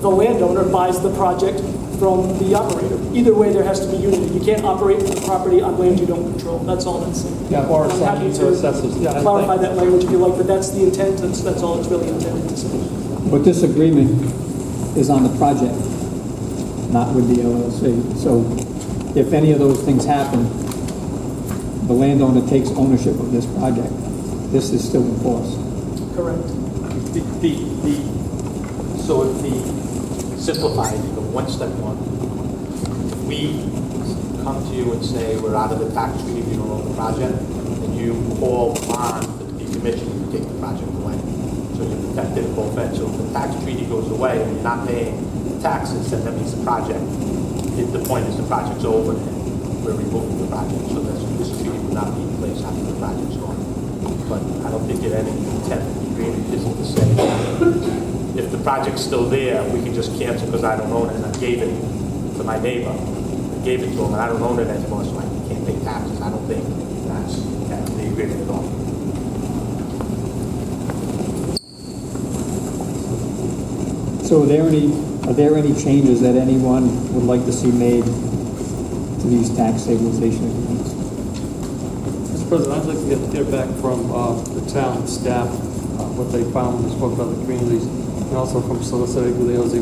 the landowner buys the project from the operator. Either way, there has to be unity. You can't operate the property on land you don't control. That's all that's saying. Yeah, or I'm happy to clarify that language if you like, but that's the intent. That's all it's really intended to say. But this agreement is on the project, not with the LLC. So if any of those things happen, the landowner takes ownership of this project. This is still in force. Correct. So if the simplified, the one-step one, we come to you and say we're out of the tax treaty, we don't own the project, and you call on the decommission to take the project away. So you're protected at both ends. So if the tax treaty goes away and you're not paying the taxes, then that means the project, the point is the project's over and we're removing the project. So this treaty would not be in place after the project's gone. But I don't think it any intent of the agreement isn't to say if the project's still there, we can just cancel because I don't own it and I gave it to my neighbor. I gave it to him and I don't own it anymore, so I can't pay taxes. I don't think that's the agreement at all. So are there any changes that anyone would like to see made to these tax stabilization agreements? Mr. President, I'd like to hear back from the town staff, what they found when they spoke about the communities, and also from Solicitor Iglesias,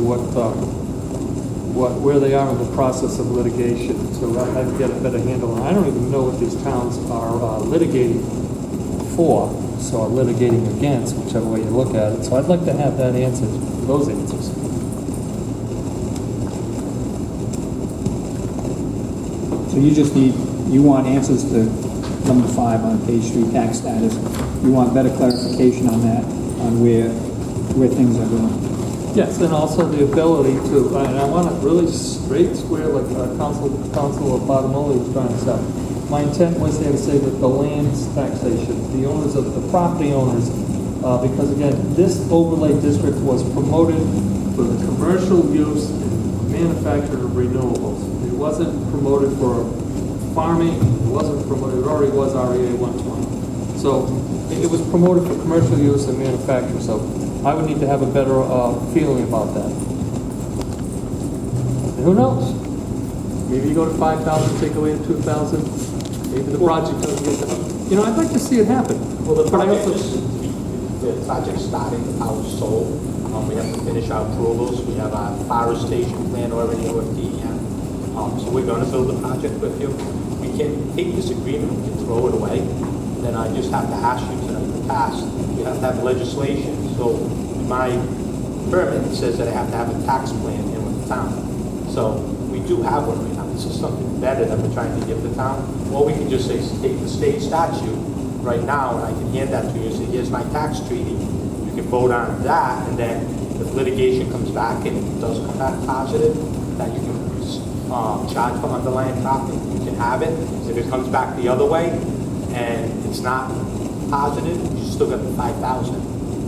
where they are in the process of litigation, so I can get a better handle on it. I don't even know what these towns are litigating for, so are litigating against, whichever way you look at it. So I'd like to have that answered, those answers. So you want answers to number 5 on page 3, tax status. You want better clarification on that, on where things are going. Yes, and also the ability to, and I want it really straight, square, like Council of Vadenais was trying to say. My intent was there to say that the land's taxation, the owners of the property owners, because again, this overlay district was promoted for the commercial use and manufacture of renewables. It wasn't promoted for farming, it wasn't promoted, it already was REA 120. So it was promoted for commercial use and manufacture, so I would need to have a better feeling about that. And who knows? Maybe you go to 5,000, take away the 2,000, maybe the project doesn't get done. You know, I'd like to see it happen. Well, the project starting, the power's sold. We have to finish our approvals. We have our fire station plan already over DEM. So we're going to build a project with you. We can take this agreement, we can throw it away. Then I just have to ask you tonight to pass. We have to have legislation. So my permit says that I have to have a tax plan in with the town. So we do have one right now. This is something better that we're trying to give the town. Or we can just say, take the state statute right now, and I can hand that to you and say, here's my tax treaty. You can vote on that, and then if litigation comes back and it does come back positive, that you can charge for underlying property, you can have it. If it comes back the other way and it's not positive, you still got the 5,000.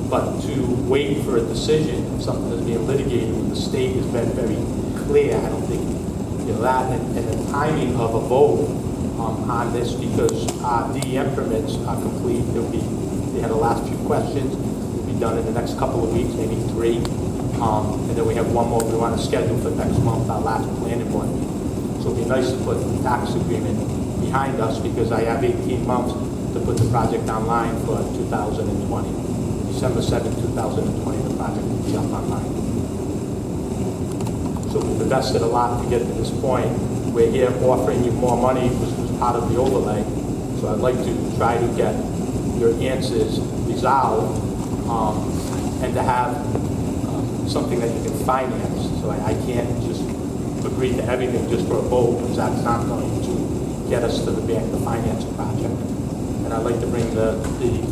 But to wait for a decision if something is being litigated when the state has been very clear, I don't think that, and the timing of a vote on this, because DEM permits are complete. They had the last few questions. It'll be done in the next couple of weeks, maybe 3. And then we have one more we want to schedule for next month, our last planning board meeting. So it'd be nice to put the tax agreement behind us, because I have 18 months to put the project online for 2020. December 7, 2020, the project will be up online. So we've invested a lot to get to this point. We're here offering you more money, which was part of the overlay. So I'd like to try to get your answers resolved and to have something that you can finance. So I can't just agree to everything just for a vote, because that's not going to get us to the bank to finance a project. And I'd like to bring the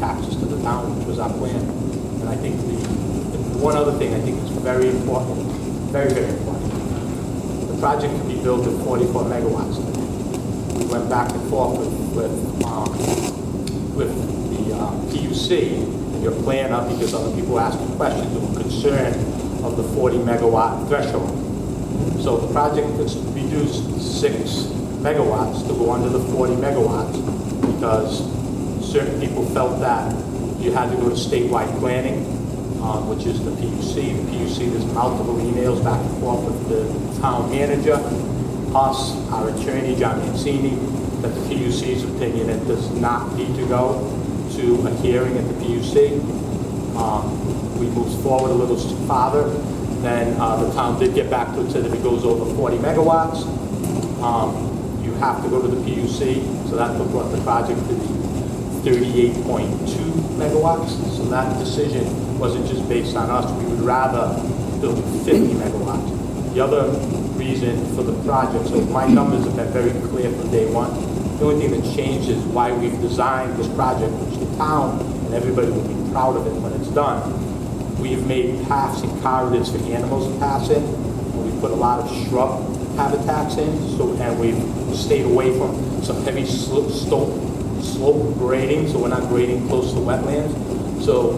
taxes to the town, which was our plan. And I think the one other thing I think is very important, very, very important. The project can be built at 44 megawatts. We went back and forth with the PUC and your planner, because other people asked me questions and were concerned of the 40 megawatt threshold. So the project was reduced 6 megawatts to go under the 40 megawatts, because certain people felt that you had to go to statewide planning which is the PUC. The PUC, there's multiple emails back and forth with the town manager, us, our attorney, John Mancini, that the PUC's opinion, it does not need to go to a hearing at the PUC. We moved forward a little farther. Then the town did get back to it, said if it goes over 40 megawatts, you have to go to the PUC. So that brought the project to the 38.2 megawatts. So that decision wasn't just based on us. We would rather build 50 megawatts. The other reason for the project, so my numbers have been very clear from day one. The only thing that changed is why we've designed this project, which the town and everybody will be proud of it when it's done. We've made paths and corridors for animals to pass in, and we put a lot of shrub habitats in, so, and we've stayed away from some heavy slope grading, so we're not grading close to wetlands. So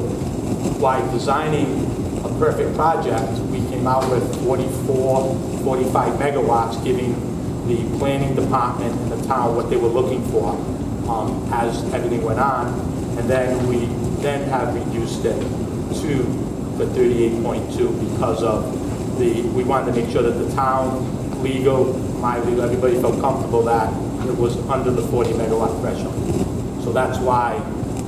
by designing a perfect project, we came out with 44, 45 megawatts, giving the planning department and the town what they were looking for as everything went on. And then we then have reduced it to the 38.2 because of we wanted to make sure that the town, legal, my legal, everybody felt comfortable that it was under the 40 megawatt threshold. So that's why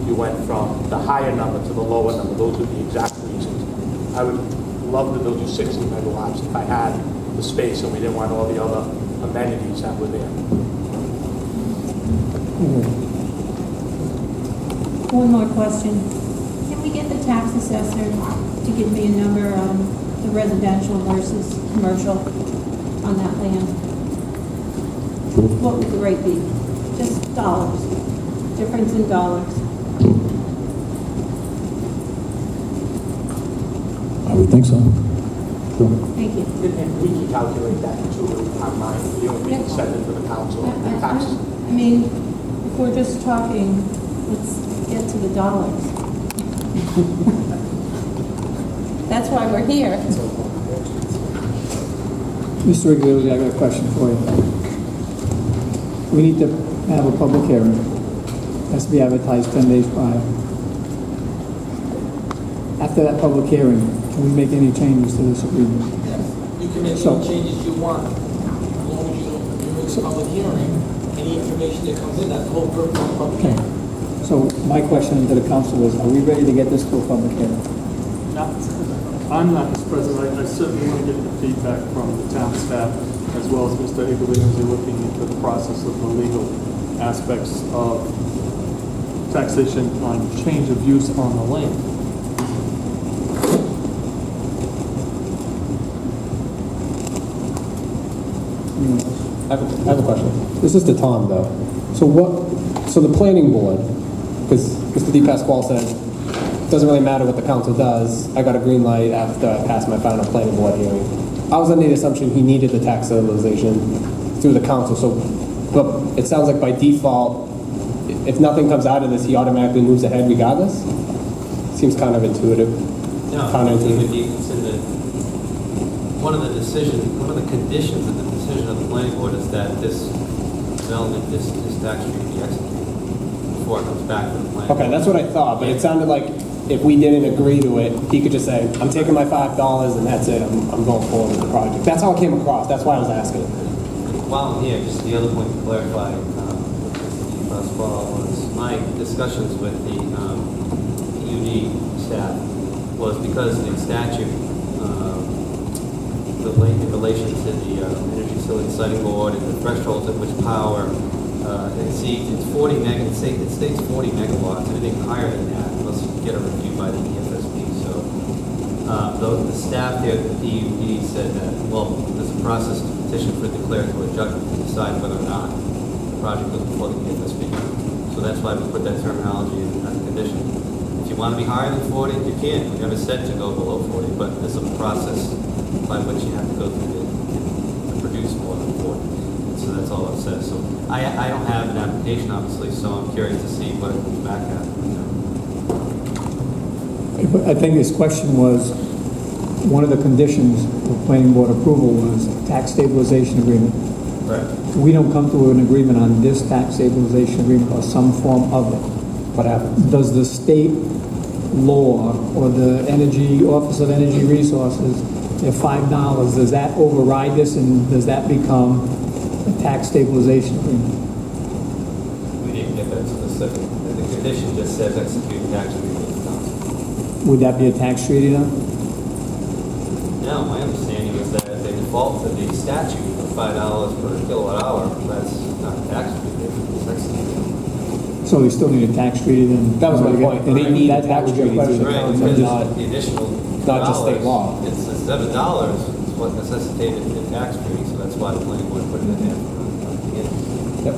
we went from the higher number to the lower number. Those are the exact reasons. I would love to build you 60 megawatts if I had the space and we didn't want all the other amenities that were there. One more question. Can we get the tax assessor to give me a number on the residential versus commercial on that land? What would the rate be? Just dollars. Difference in dollars. I would think so. Sure. Thank you. And we can calculate that too online. We can send it to the council. The taxes. I mean, if we're just talking, let's get to the dollars. That's why we're here. Mr. Iglesias, I got a question for you. We need to have a public hearing. It has to be advertised 10 days prior. After that public hearing, can we make any changes to this agreement? You can make any changes you want, as long as you don't, during the public hearing, any information that comes in, that's the whole purpose of the public Okay. hearing. So my question to the council is, are we ready to get this to a public hearing? I'm not, Mr. President. I certainly want to get the feedback from the town staff as well as Mr. Iglesias looking into the process of the legal aspects of taxation on change of use on the land. I have a question. This is to Tom, though. So the planning board, because Mr. Di Pasquale said, it doesn't really matter what the council does. I got a green light after I passed my final planning board hearing. I was under the assumption he needed the tax stabilization through the council. So, but it sounds like by default, if nothing comes out of this, he automatically moves ahead regardless. Seems kind of intuitive. No, it would be considered, one of the conditions of the decision of the planning board is that this development, this tax should be executed before it comes back to the planning. Okay, that's what I thought, but it sounded like if we didn't agree to it, he could just say, I'm taking my $5 and that's it, I'm going forward with the project. That's how it came across, that's why I was asking. While I'm here, just the other point to clarify, with Mr. Pasquale, was my discussions with the PUD staff was because the statute, in relation to the Energy Facility Siting Board and the thresholds at which power exceeds, it's 40 meg. It states 40 megawatts. Anything higher than that must get a review by the EFSB. So the staff here at the PUD said that, well, there's a process to petition for declaratory judgment to decide whether or not the project goes before the EFSB. So that's why we put that terminology in as a condition. If you want to be higher than 40, you can. We never said to go below 40, but there's a process by which you have to go through to produce more than 40. And so that's all it says. So I don't have an application, obviously, so I'm curious to see what it comes back at. I think his question was, one of the conditions of planning board approval was tax stabilization agreement. Right. We don't come to an agreement on this tax stabilization agreement or some form of it. What happens? Does the state law or the Energy, Office of Energy Resources, they're $5, does that override this and does that become a tax stabilization agreement? We didn't get that specific. The condition just says execute tax treaty with the council. Would that be a tax treaty then? No, my understanding is that if they default to the statute of $5 per kilowatt hour, that's not a tax treaty, it's executed. So we still need a tax treaty then? That was my point. They need a tax was your treaty to- question. Right, It's because not- the additional not just state $2, law. It's the $7 is what necessitated the tax treaty, so that's why the planning board put it in there from the beginning. Yep.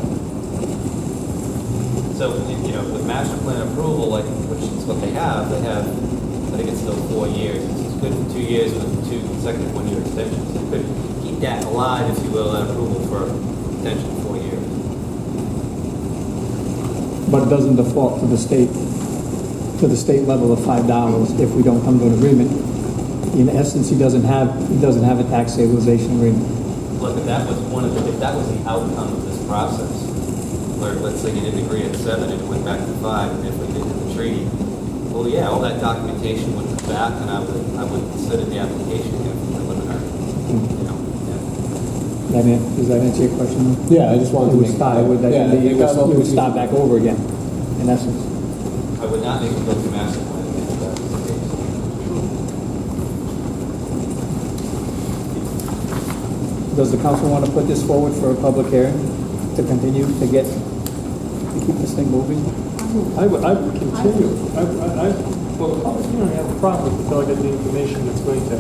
So, you know, with master plan approval, like, which is what they have, I think it's still 4 years. It's good for 2 years with 2 consecutive one-year extensions. They could keep that alive, if you will, that approval for potentially 4 years. But it doesn't default to the state level of $5 if we don't come to an agreement. In essence, he doesn't have a tax stabilization agreement. Look, if that was if that was the outcome of this process, where let's say you didn't agree at 7 and it went back to 5, and if we did the treaty, well, yeah, all that documentation would come back, and I would consider the application again for preliminary. You know, yeah. Does that answer your question? Yeah, I just wanted to It would make. start, it would, Yeah, it got a little would start back over again, in essence. I would not make a go to master plan if that was the case. Does the council want to put this forward for a public hearing to continue to keep this thing moving? I would continue. Well, the public hearing, I have a problem with until I get the information that's going to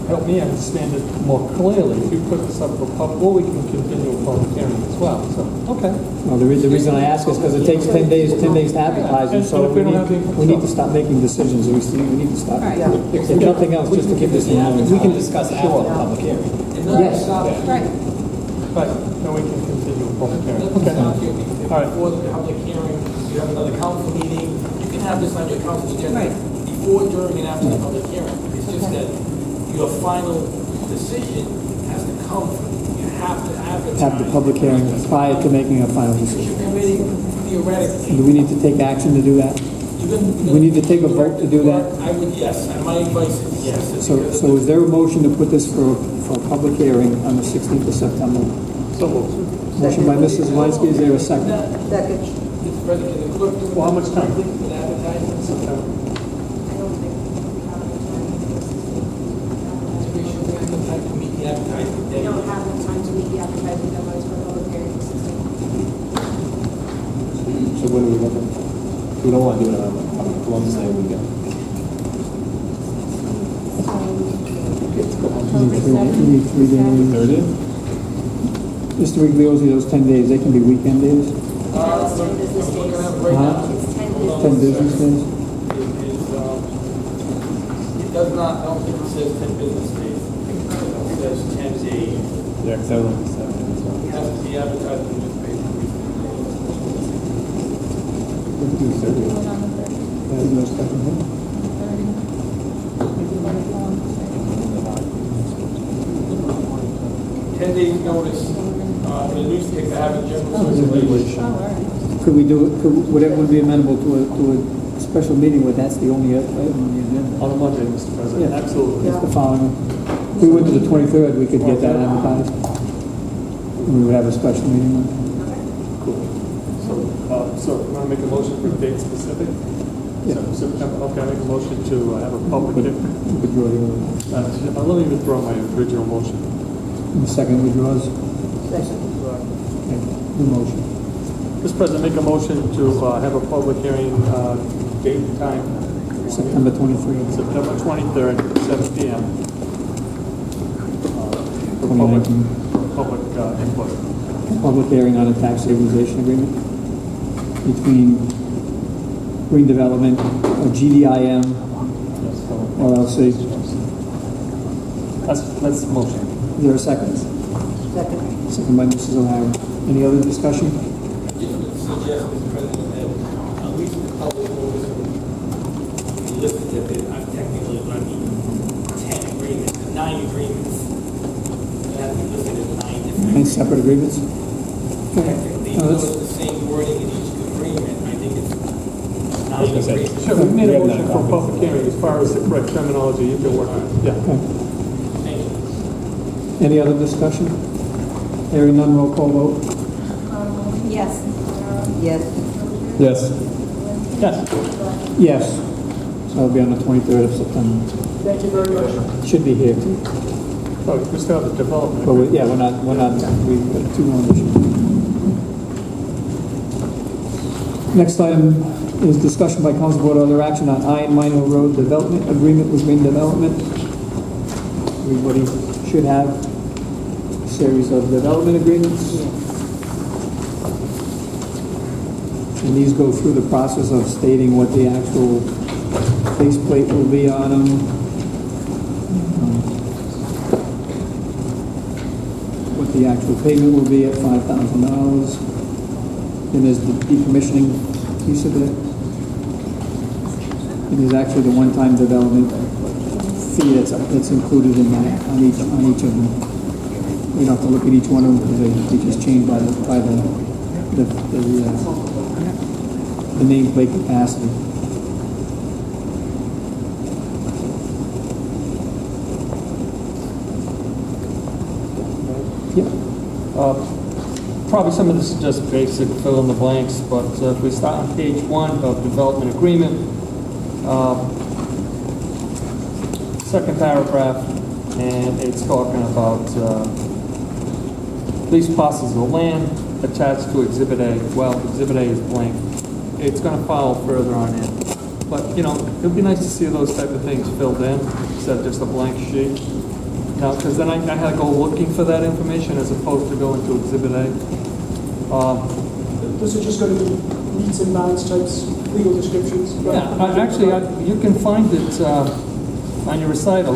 help me understand it more clearly. If you put this up for public, or we can continue a public hearing as well, so, okay. Well, the reason I ask is because it takes 10 days to advertise, and so And if we don't have any- we need to stop making decisions, we need to stop. Right. If nothing else, just to keep this thing moving. We can discuss after the public hearing. And not Yes. stop, Right. Right, then we can continue a public hearing. let them Okay. stop you. All right. Before the public hearing, you have another council meeting, you can have this on your council agenda Right. before, during, and after the public hearing. It's just that your final decision has to come from, you have to advertise. Have the public hearing prior to making a final Because decision. you're committing theoretically. Do we need to take action to do that? We need to take a vote to do that? I would, yes, and my advice is yes. So is there a motion to put this for a public hearing on the 16th of September? So moved. Motion by Mrs. Zelinski, is there a second? Second. Mr. President, can the clerk do it? Well, how much time? With advertising? September. We should have the time to meet the advertising We day. don't have the time to meet the advertising deadlines for public hearings. So when are we looking? We don't want to do it on Columbus Day weekend. You need 3 days. 30th? Mr. Igliozzi, those 10 days, they can be weekend days? It's 10 business I'm looking days. at it right now. It's 10 10 business business days? It does not, I don't think it says 10 business days. It says 10 days. Yeah, because I would like to set it. It has to be advertised in the newspaper. We could do 30th. There's no second here? 10 days notice, in the newspaper, have a general circulation. Could we do it, would everyone be amenable to a special meeting where that's the only item on the agenda? On a Monday, Mr. President, Yeah. absolutely. It's the following, if we went to the 23rd, we could get that advertised. We would have a special meeting on. Cool. So you want to make a motion for a date specific? Yeah. So, September, okay, I make a motion to have a public hearing. Withdraw the other. Let me withdraw my original motion. The second withdraws. Second. Okay, new motion. Mr. President, make a motion to have a public hearing, date and time, September 23rd, September 23rd, 7 PM. For public, 2019. public input. Public hearing on a tax stabilization agreement between Green Development or GDIM LLC. Is That's the motion. there a second? Second. Second by Mrs. O'Hara. Any other discussion? Just would suggest, Mr. President, that at least the public notice would be listed that there are technically going to be 10 agreements, 9 agreements. It has to be listed as 9 different. 9 separate agreements? Technically, even though it's the same wording in each agreement, I think it's 9 nine agreements. Sure, we made a We have motion nine for a copies. public hearing as far as the correct terminology you can work with. Yeah. Thank you. Any other discussion? Hearing none, roll call vote. Yes. Yes. Yes. Yes. Yes. So it'll be on the 23rd of September. Thank you very much. Should be here. Oh, we still have the development. But yeah, we're not, we've got two on issue. Next item is discussion by council board other action on Iron Minor Road Development Agreement with Green Development. Everybody should have a series of development agreements. And these go through the process of stating what the actual faceplate will be on them. What the actual payment will be at $5,000. And there's the decommissioning piece of it. And there's actually the one-time development fee that's included in that on each of them. We don't have to look at each one of them because they just change by the nameplate capacity. Yep. Probably some of this is just basic fill in the blanks, but if we start on page 1 of development agreement, second paragraph, and it's talking about lease parcels of land attached to Exhibit A. Well, Exhibit A is blank. It's going to follow further on in. But, you know, it would be nice to see those type of things filled in instead of just a blank sheet. Now, because then I had to go looking for that information as opposed to going to Exhibit A. This is just going to be meets and bounds types, legal descriptions. Yeah, you can find it on your recital,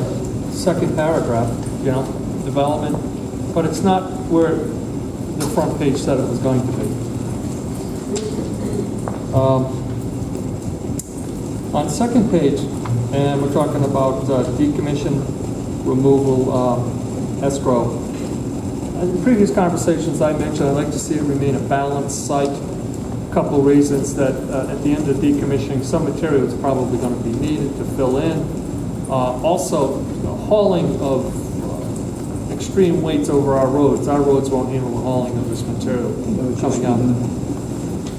second paragraph, you know, development, but it's not where the front page said it was going to be. On second page, and we're talking about decommission, removal, escrow. In previous conversations I mentioned I'd like to see it remain a balanced site. A couple of reasons that at the end of decommissioning, some material is probably going to be needed to fill in. Also, hauling of extreme weights over our roads. Our roads won't handle the hauling of this material coming out.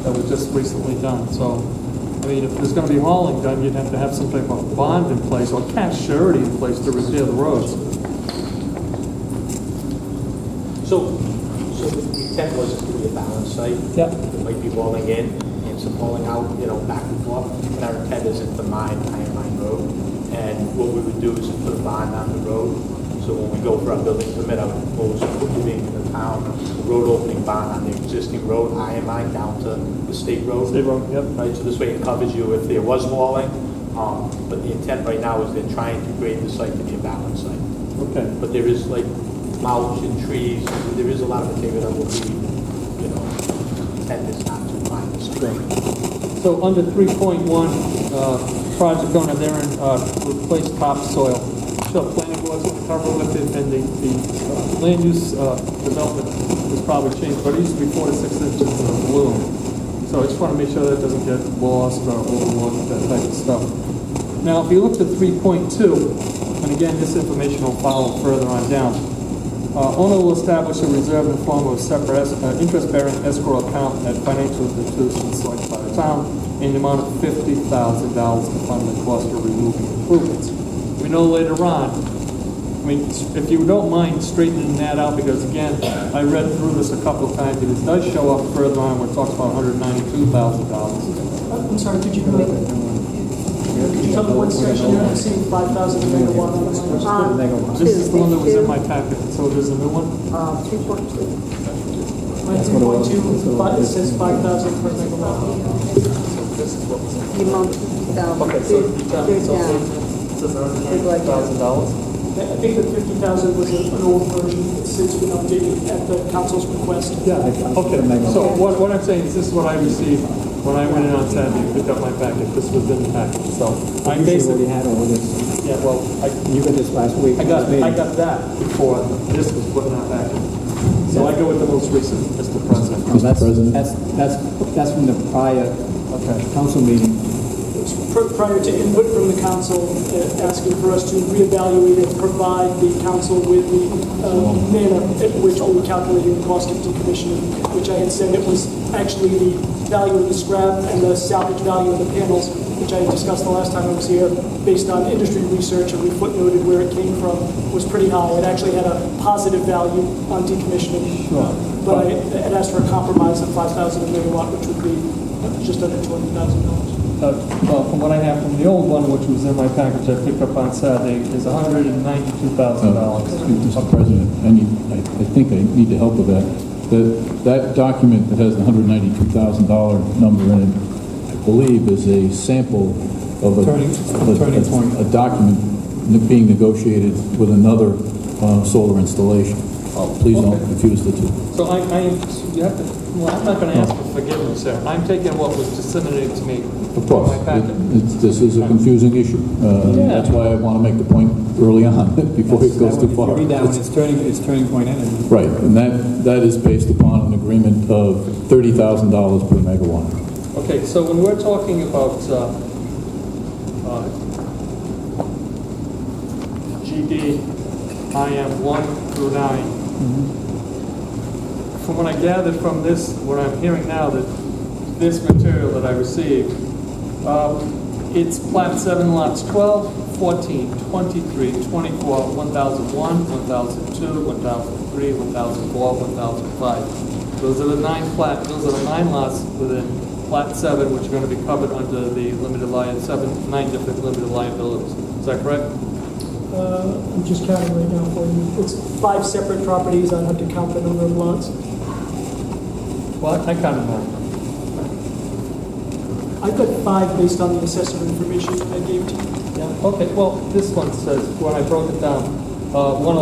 That was just recently done. So, I mean, if there's going to be hauling done, you'd have to have some type of bond in place or cash surety in place to repair the roads. So the intent was to be a balanced site. Yep. There might be hauling in and some hauling out, you know, back and forth. But our intent isn't to mine Iron Mine Road. And what we would do is put a bond on the road. So when we go for our building permit, I would propose moving the town road opening bond on the existing road, Iron Mine, down to the state road. State road, yep. Right, so this way it covers you if there was hauling. But the intent right now is they're trying to grade the site to be a balanced site. Okay. But there is like mulch and trees, there is a lot of material that will be, you know, intent is not to mine the street. So under 3.1, project owner there and replace topsoil. So planning board's going to cover with it, and the land use development was probably changed, but it used to be 4 to 6 inches of bloom. So I just want to make sure that doesn't get lost or overlooked, that type of stuff. Now, if you look at 3.2, and again, this information will follow further on down. Owner will establish a reserve in the form of a separate interest-bearing escrow account at financial institutions selected by the town in the amount of $50,000 to fund the cost of removing improvements. We know later on, I mean, if you don't mind straightening that out, because again, I read through this a couple of times, and it does show up further on where it talks about $192,000. I'm sorry, could you tell me what section you're seeing 5,000 megawatt on this? This is the one that was in my packet, so there's a new one? 3.2. My 3.2, it says 5,000 per megawatt. The amount of 50,000. Okay, so you tell me, so it says $192,000? I think the 50,000 was an old version. It's since been updated at the council's request. Yeah, okay. So what I'm saying is this is what I received when I went in on Saturday and picked up my packet. This was in the packet, so I You basically... already had all this. Yeah, well, You got this last week. I got that before this was put in our packet. So I go with the most recent, Mr. President. Oh, that's from the prior Okay. council meeting. prior to input from the council, asking for us to reevaluate and provide the council with the manner at which we were calculating the cost of decommissioning, which I had said it was actually the value of the scrap and the salvage value of the panels, which I had discussed the last time I was here, based on industry research, and we footnoted where it came from, was pretty high. It actually had a positive value on decommissioning. But I had asked for a compromise of 5,000 a megawatt, which would be just under $200,000. Well, from what I have from the old one, which was in my package I picked up on Saturday, is $192,000. Mr. President, I think I need to help with that. That document that has the $192,000 number in it, I believe, is a sample of Turning point. a document being negotiated with another solar installation. Please don't confuse the two. So you have to, well, I'm not going to ask for forgiveness there. I'm taking what was disseminated to me Of course, from my packet. this is a confusing issue. That's why I want to make the point early on, before it goes too far. Read that one, it's turning point energy. Right, and that is based upon an agreement of $30,000 per megawatt. Okay, so when we're talking about GD, IM 1 through 9, from what I gathered from this, what I'm hearing now, that this material that I received, it's Plat 7 lots 12, 14, 23, 24, 1001, 1002, 1003, 1004, 1005. Those are the 9 lots within Plat 7, which are going to be covered under the limited liability, 9 different limited liabilities. Is that correct? I'm just counting right now for you. It's 5 separate properties. I'd have to count the number of lots. Well, I counted 9. I've got 5 based on the assessor information that I gave to you. Yeah, okay, well, this one says, when I broke it down, 1